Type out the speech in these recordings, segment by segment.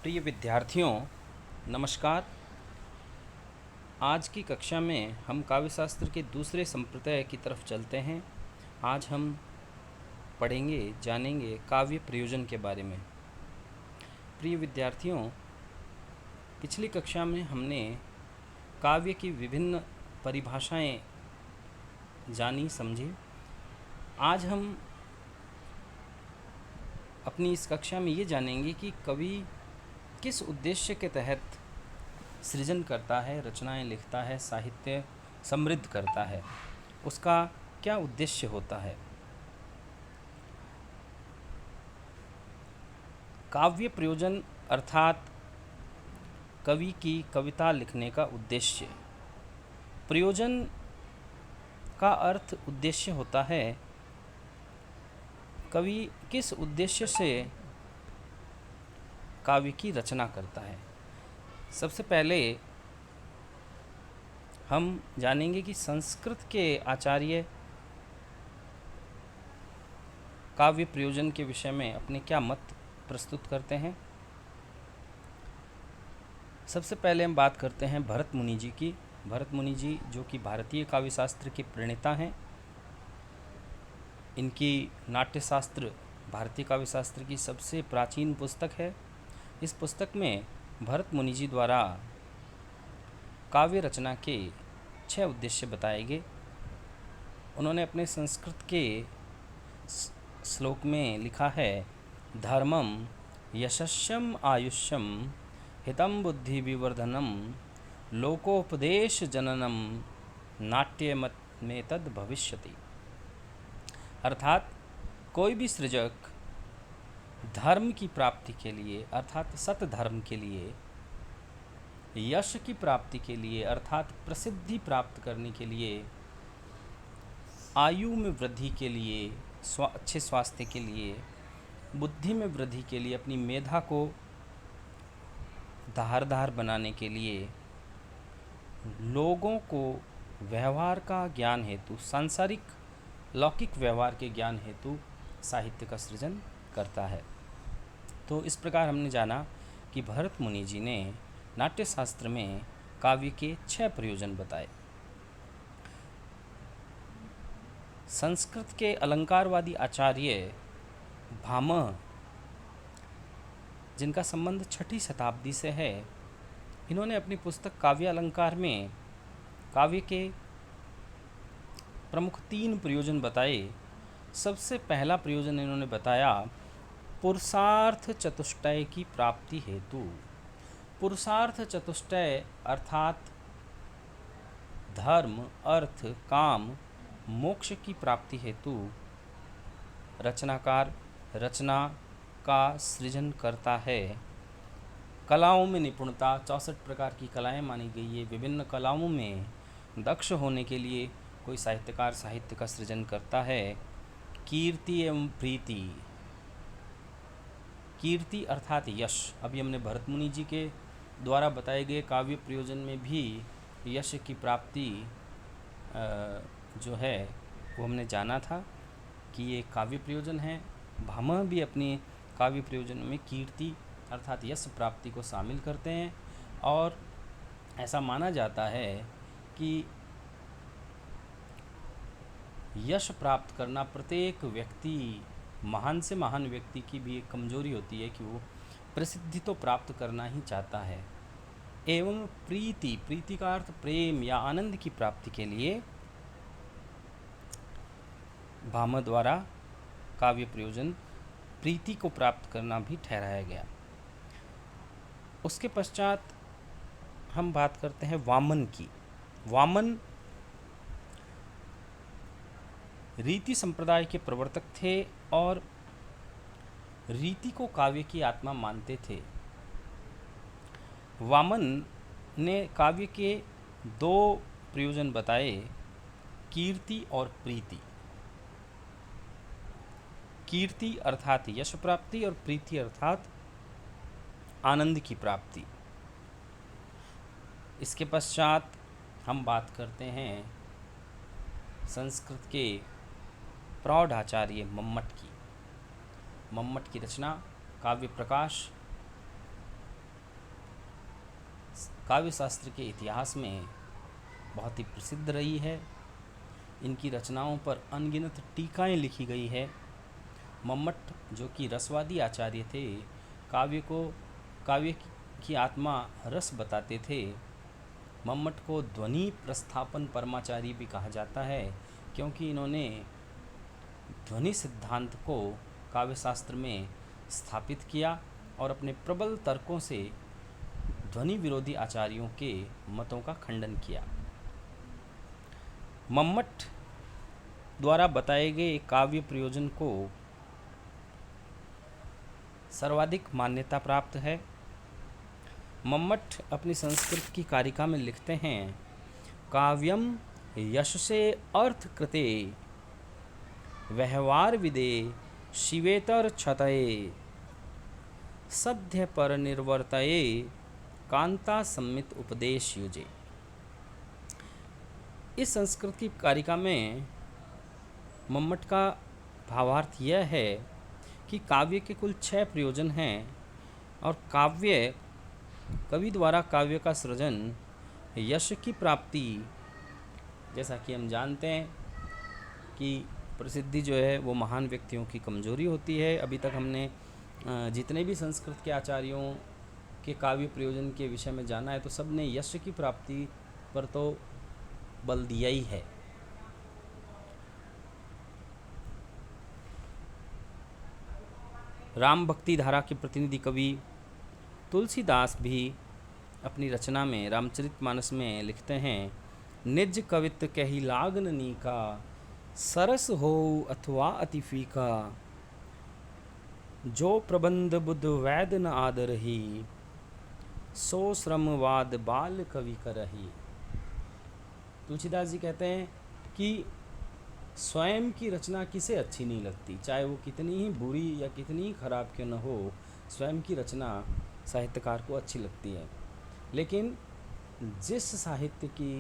प्रिय विद्यार्थियों, नमस्कार। आज की कक्षा में हम काव्यशास्त्र के दूसरे संप्रदाय की तरफ चलते हैं। आज हम पढ़ेंगे, जानेंगे काव्य प्रयोजन के बारे में। प्रिय विद्यार्थियों, पिछली कक्षा में हमने काव्य की विभिन्न परिभाषाएं जानी, समझी। आज हम अपनी इस कक्षा में ये जानेंगे कि कवि किस उद्देश्य के तहत सृजन करता है, रचनाएं लिखता है, साहित्य समृद्ध करता है, उसका क्या उद्देश्य होता है। काव्य प्रयोजन अर्थात कवि की कविता लिखने का उद्देश्य। प्रयोजन का अर्थ उद्देश्य होता है। कवि किस उद्देश्य से काव्य की रचना करता है। सबसे पहले हम जानेंगे कि संस्कृत के आचार्य काव्य प्रयोजन के विषय में अपने क्या मत प्रस्तुत करते हैं। सबसे पहले हम बात करते हैं भरत मुनि जी की। भरत मुनि जी जो कि भारतीय काव्यशास्त्र के प्रणेता हैं। इनकी नाट्यशास्त्र भारतीय काव्यशास्त्र की सबसे प्राचीन पुस्तक है। इस पुस्तक में भरत मुनि जी द्वारा काव्य रचना के 6 उद्देश्य बताए गए। उन्होंने अपने संस्कृत के श्लोक में लिखा है, धर्मम यशस्यम आयुष्यम हितम बुद्धि विवर्धनम लोकोपदेश जननम नाट्यमत में तद भविष्यति। अर्थात कोई भी सृजक धर्म की प्राप्ति के लिए अर्थात सत धर्म के लिए, यश की प्राप्ति के लिए अर्थात प्रसिद्धि प्राप्त करने के लिए, आयु में वृद्धि के लिए, अच्छे स्वास्थ्य के लिए, बुद्धि में वृद्धि के लिए, अपनी मेधा को धारदार बनाने के लिए, लोगों को व्यवहार का ज्ञान हेतु, सांसारिक लौकिक व्यवहार के ज्ञान हेतु साहित्य का सृजन करता है। तो इस प्रकार हमने जाना कि भरत मुनि जी ने नाट्यशास्त्र में काव्य के 6 प्रयोजन बताए। संस्कृत के अलंकारवादी आचार्य भामह, जिनका संबंध 6ठी शताब्दी से है, इन्होंने अपनी पुस्तक काव्य अलंकार में काव्य के प्रमुख 3 प्रयोजन बताए। सबसे पहला प्रयोजन इन्होंने बताया पुरुषार्थ चतुष्टय की प्राप्ति हेतु। पुरुषार्थ चतुष्टय अर्थात धर्म, अर्थ, काम, मोक्ष की प्राप्ति हेतु रचनाकार रचना का सृजन करता है। कलाओं में निपुणता, 64 प्रकार की कलाएं मानी गई है। विभिन्न कलाओं में दक्ष होने के लिए कोई साहित्यकार साहित्य का सृजन करता है। कीर्ति एवं प्रीति। कीर्ति अर्थात यश। अभी हमने भरत मुनि जी के द्वारा बताए गए काव्य प्रयोजन में भी यश की प्राप्ति जो है वो हमने जाना था कि ये काव्य प्रयोजन है। भामह भी अपनी काव्य प्रयोजन में कीर्ति अर्थात यश प्राप्ति को शामिल करते हैं और ऐसा माना जाता है कि यश प्राप्त करना प्रत्येक व्यक्ति, महान से महान व्यक्ति की भी एक कमजोरी होती है कि वो प्रसिद्धि तो प्राप्त करना ही चाहता है। एवं प्रीति, प्रीति का अर्थ प्रेम या आनंद की प्राप्ति के लिए भामह द्वारा काव्य प्रयोजन प्रीति को प्राप्त करना भी ठहराया गया। उसके पश्चात हम बात करते हैं वामन की। वामन रीति संप्रदाय के प्रवर्तक थे और रीति को काव्य की आत्मा मानते थे। वामन ने काव्य के 2 प्रयोजन बताए, कीर्ति और प्रीति। कीर्ति अर्थात यश प्राप्ति और प्रीति अर्थात आनंद की प्राप्ति। इसके पश्चात हम बात करते हैं संस्कृत के प्रौढ़ आचार्य मम्मट की। मम्मट की रचना काव्य प्रकाश काव्य शास्त्र के इतिहास में बहुत ही प्रसिद्ध रही है। इनकी रचनाओं पर अनगिनत टीकाएं लिखी गई है। मम्मट जो कि रसवादी आचार्य थे, काव्य की आत्मा रस बताते थे। मम्मट को ध्वनि प्रस्थापन परमाचारी भी कहा जाता है, क्योंकि इन्होंने ध्वनि सिद्धांत को काव्य शास्त्र में स्थापित किया और अपने प्रबल तर्कों से ध्वनि विरोधी आचार्यों के मतों का खंडन किया। मम्मट द्वारा बताए गए काव्य प्रयोजन को सर्वाधिक मान्यता प्राप्त है। मम्मट अपनी संस्कृत की कारिका में लिखते हैं, काव्यम यशसे अर्थ कृते व्यवहार विदे शिवेतर क्षतये सद्य पर निर्वर्तये कांता सम्मित उपदेश युजे। इस संस्कृत की कारिका में मम्मट का भावार्थ यह है कि काव्य के कुल 6 प्रयोजन हैं और कवि द्वारा काव्य का सृजन यश की प्राप्ति, जैसा कि हम जानते हैं कि प्रसिद्धि जो है वो महान व्यक्तियों की कमजोरी होती है। अभी तक हमने जितने भी संस्कृत के आचार्यों के काव्य प्रयोजन के विषय में जाना है तो सब ने यश की प्राप्ति पर तो बल दिया ही है। राम भक्ति धारा के प्रतिनिधि कवि तुलसीदास भी अपनी रचना में रामचरितमानस में लिखते हैं, निज कवित कही लागन नीका सरस हो अथवा अति फीका जो प्रबंध बुद्ध वैद न आदरही सो श्रमवाद बाल कवि करही। तुलसीदास जी कहते हैं कि स्वयं की रचना किसे अच्छी नहीं लगती, चाहे वो कितनी ही बुरी या कितनी ही खराब क्यों न हो, स्वयं की रचना साहित्यकार को अच्छी लगती है। लेकिन जिस साहित्य की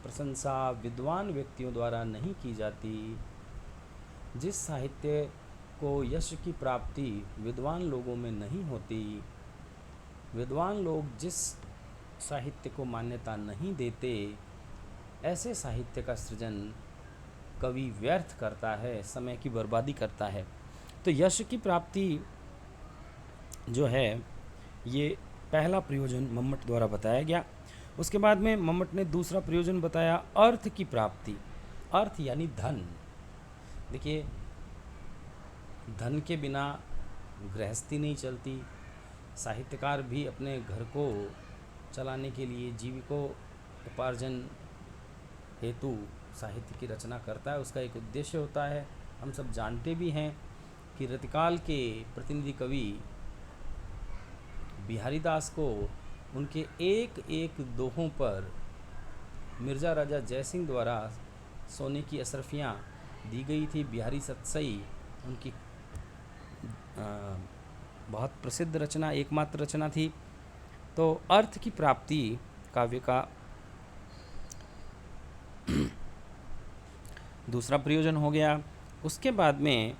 प्रशंसा विद्वान व्यक्तियों द्वारा नहीं की जाती, जिस साहित्य को यश की प्राप्ति विद्वान लोगों में नहीं होती, विद्वान लोग जिस साहित्य को मान्यता नहीं देते, ऐसे साहित्य का सृजन कवि व्यर्थ करता है, समय की बर्बादी करता है। तो यश की प्राप्ति जो है ये पहला प्रयोजन मम्मट द्वारा बताया गया। उसके बाद में मम्मट ने दूसरा प्रयोजन बताया, अर्थ की प्राप्ति। अर्थ यानी धन। देखिए, धन के बिना गृहस्थी नहीं चलती। साहित्यकार भी अपने घर को चलाने के लिए, जीविकोपार्जन हेतु साहित्य की रचना करता है, उसका एक उद्देश्य होता है। हम सब जानते भी हैं कि रतिकाल के प्रतिनिधि कवि बिहारी दास को उनके एक एक दोहों पर मिर्ज़ा राजा जयसिंह द्वारा सोने की अशरफियाँ दी गई थी। बिहारी सतसई उनकी बहुत प्रसिद्ध रचना, एकमात्र रचना थी। तो अर्थ की प्राप्ति काव्य का दूसरा प्रयोजन हो गया। उसके बाद में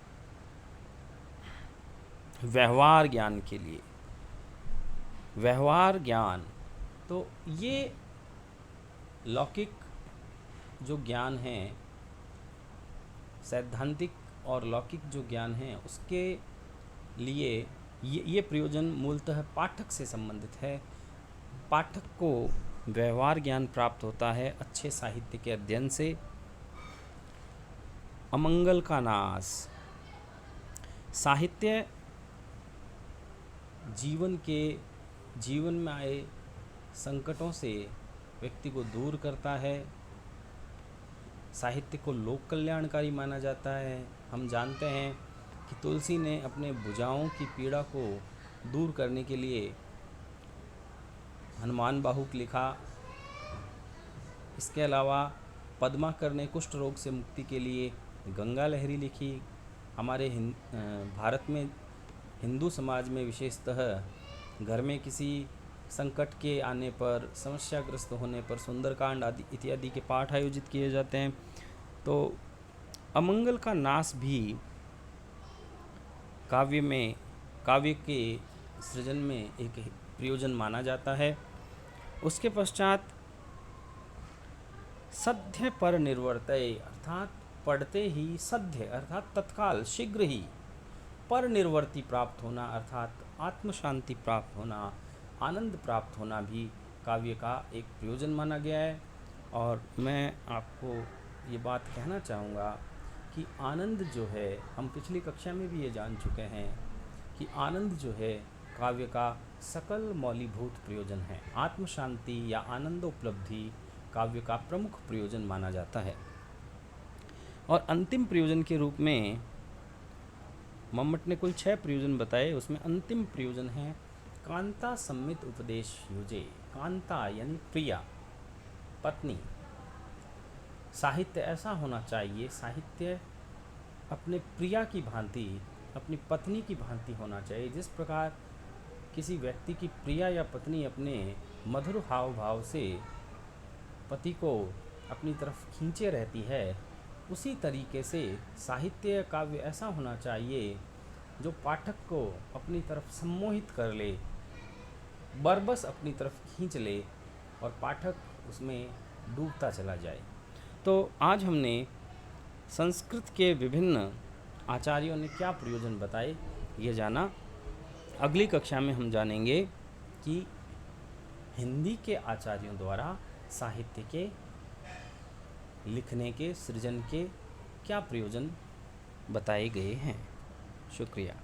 व्यवहार ज्ञान के लिए, व्यवहार ज्ञान, तो ये लौकिक जो ज्ञान है, सैद्धांतिक और लौकिक जो ज्ञान है, उसके लिए ये प्रयोजन मूलतः पाठक से संबंधित है। पाठक को व्यवहार ज्ञान प्राप्त होता है अच्छे साहित्य के अध्ययन से। अमंगल का नाश, साहित्य जीवन में आए संकटों से व्यक्ति को दूर करता है। साहित्य को लोक कल्याणकारी माना जाता है। हम जानते हैं कि तुलसी ने अपने भुजाओं की पीड़ा को दूर करने के लिए हनुमान बाहुक लिखा। इसके अलावा पद्माकर ने कुष्ठ रोग से मुक्ति के लिए गंगा लहरी लिखी। हमारे भारत में हिंदू समाज में विशेषतः घर में किसी संकट के आने पर, समस्याग्रस्त होने पर सुंदरकांड आदि इत्यादि के पाठ आयोजित किए जाते हैं। तो अमंगल का नाश भी काव्य के सृजन में एक प्रयोजन माना जाता है। उसके पश्चात सद्य पर निर्वर्तय, अर्थात पढ़ते ही सद्य अर्थात तत्काल शीघ्र ही, पर निर्वर्ती प्राप्त होना अर्थात आत्म शांति प्राप्त होना, आनंद प्राप्त होना भी काव्य का एक प्रयोजन माना गया है। और मैं आपको ये बात कहना चाहूँगा कि आनंद जो है, हम पिछली कक्षा में भी ये जान चुके हैं कि आनंद जो है काव्य का सकल मौलीभूत प्रयोजन है। आत्म शांति या आनंद उपलब्धि काव्य का प्रमुख प्रयोजन माना जाता है। और अंतिम प्रयोजन के रूप में मम्मट ने कुल 6 प्रयोजन बताए, उसमें अंतिम प्रयोजन है कांता सम्मित उपदेश युजे। कांता यानी प्रिया, पत्नी। साहित्य ऐसा होना चाहिए, साहित्य अपने प्रिया की भांति, अपनी पत्नी की भांति होना चाहिए। जिस प्रकार किसी व्यक्ति की प्रिया या पत्नी अपने मधुर हाव भाव से पति को अपनी तरफ खींचे रहती है, उसी तरीके से साहित्य काव्य ऐसा होना चाहिए जो पाठक को अपनी तरफ सम्मोहित कर ले, बरबस अपनी तरफ खींच ले और पाठक उसमें डूबता चला जाए। तो आज हमने संस्कृत के विभिन्न आचार्यों ने क्या प्रयोजन बताए ये जाना। अगली कक्षा में हम जानेंगे कि हिंदी के आचार्यों द्वारा साहित्य के लिखने के, सृजन के क्या प्रयोजन बताए गए हैं। शुक्रिया।